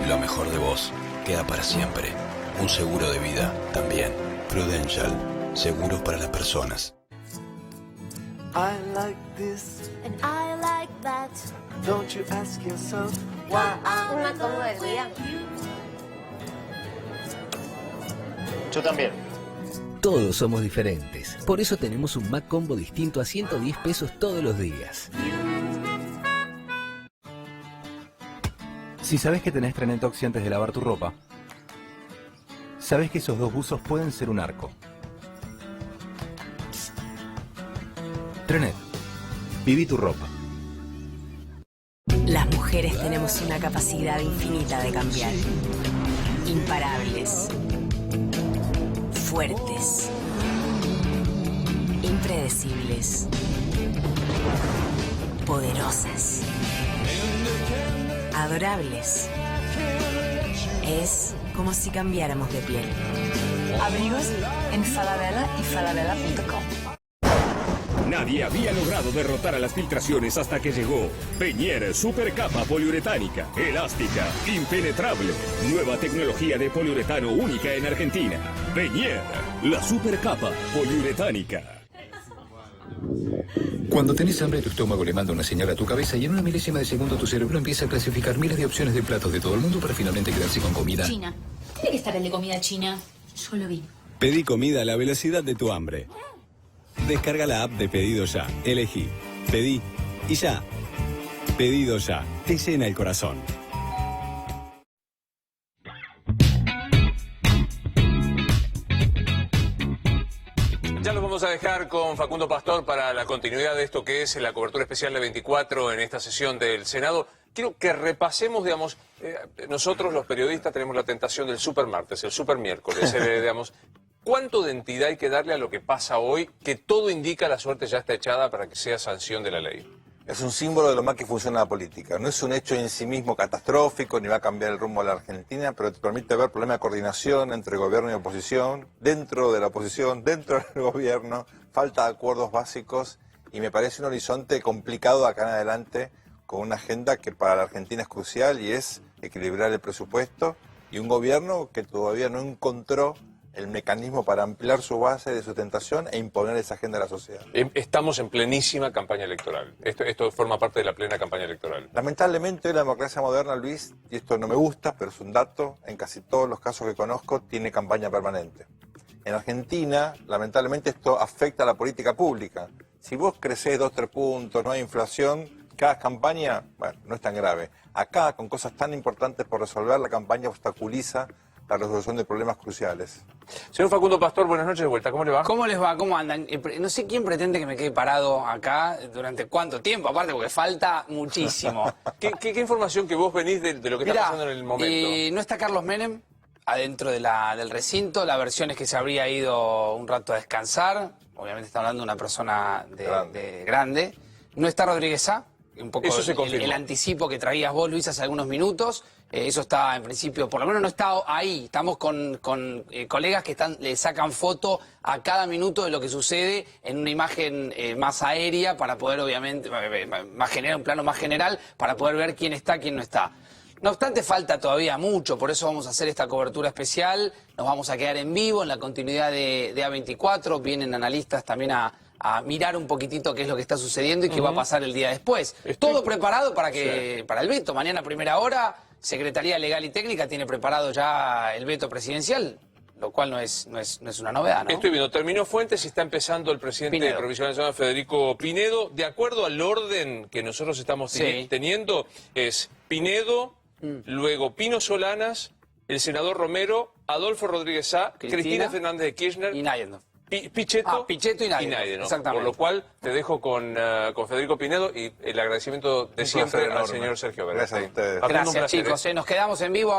Lo mejor de vos queda para siempre. Un seguro de vida también. Prudential. Seguros para las personas. I like this And I like that. Don't you ask yourself why Un Mac combo del día. Yo también. Todos somos diferentes. Por eso tenemos un Mac Combo distinto a 110 pesos todos los días. Si sabes que tenés Trenetox antes de lavar tu ropa, sabes que esos dos buzos pueden ser un arco. Trenet, viví tu ropa. Las mujeres tenemos una capacidad infinita de cambiar. Imparables. Fuertes. Impredecibles. Poderosas. Adorables. Es como si cambiáramos de piel. Abrigos en Falabella y falabella.com. Nadie había logrado derrotar a las filtraciones hasta que llegó Peñier Supercapa Poliuretánica, elástica, impenetrable. Nueva tecnología de poliuretano única en Argentina. Peñier, la Supercapa Poliuretánica. Cuando tenés hambre, tu estómago le manda una señal a tu cabeza y en una milésima de segundo tu cerebro empieza a clasificar miles de opciones de platos de todo el mundo para finalmente quedarse con comida. China. Tiene que estar el de comida china. Yo lo vi. Pedí comida a la velocidad de tu hambre. Descarga la app de Pedido Ya. Elegí. Pedí y ya. Pedido Ya. Te llena el corazón. Ya los vamos a dejar con Facundo Pastor para la continuidad de esto que es la cobertura especial de 24 en esta sesión del Senado. Quiero que repasemos, digamos, nosotros los periodistas tenemos la tentación del supermartes, el supermiércoles, digamos. ¿Cuánto de entidad hay que darle a lo que pasa hoy, que todo indica la suerte ya está echada para que sea sanción de la ley? Es un símbolo de lo mal que funciona la política. No es un hecho en sí mismo catastrófico, ni va a cambiar el rumbo de la Argentina, pero te permite ver problemas de coordinación entre gobierno y oposición, dentro de la oposición, dentro del gobierno, falta de acuerdos básicos, y me parece un horizonte complicado de acá en adelante, con una agenda que para la Argentina es crucial, y es equilibrar el presupuesto, y un gobierno que todavía no encontró el mecanismo para ampliar su base de sustentación e imponer esa agenda a la sociedad. Estamos en plenísima campaña electoral. Esto forma parte de la plena campaña electoral. Lamentablemente hoy la democracia moderna, Luis, y esto no me gusta, pero es un dato, en casi todos los casos que conozco, tiene campaña permanente. En Argentina, lamentablemente, esto afecta a la política pública. Si vos crecés 2 o 3 puntos, no hay inflación, cada campaña, bueno, no es tan grave. Acá, con cosas tan importantes por resolver, la campaña obstaculiza la resolución de problemas cruciales. Señor Facundo Pastor, buenas noches de vuelta. ¿Cómo le va? ¿Cómo les va? ¿Cómo andan? No sé quién pretende que me quede parado acá durante cuánto tiempo, aparte porque falta muchísimo. ¿Qué información que vos venís de lo que está pasando en el momento? ¿No está Carlos Menem? adentro del recinto. La versión es que se habría ido un rato a descansar. Obviamente está hablando de una persona grande. No está Rodríguez Sá. Un poco eso se confirmó. El anticipo que traías vos, Luis, hace algunos minutos. Eso está en principio, por lo menos no está ahí. Estamos con colegas que le sacan foto a cada minuto de lo que sucede en una imagen más aérea para poder, obviamente, un plano más general para poder ver quién está, quién no está. No obstante, falta todavía mucho, por eso vamos a hacer esta cobertura especial. Nos vamos a quedar en vivo en la continuidad de A24. Vienen analistas también a mirar un poquitito qué es lo que está sucediendo y qué va a pasar el día después. Todo preparado para el veto. Mañana a primera hora, Secretaría Legal y Técnica tiene preparado ya el veto presidencial, lo cual no es una novedad, ¿no? Estoy viendo, terminó Fuentes y está empezando el presidente provisional nacional, Federico Pinedo. De acuerdo al orden que nosotros estamos teniendo, es Pinedo, luego Pino Solanas, el senador Romero, Adolfo Rodríguez Sá, Cristina Fernández de Kirchner y Nayendo. Pichetto y Nayendo, ¿no? exactamente. Por lo cual te dejo con Federico Pinedo y el agradecimiento de siempre al señor Sergio Vélez. Gracias a ustedes. Gracias, chicos. Nos quedamos en vivo.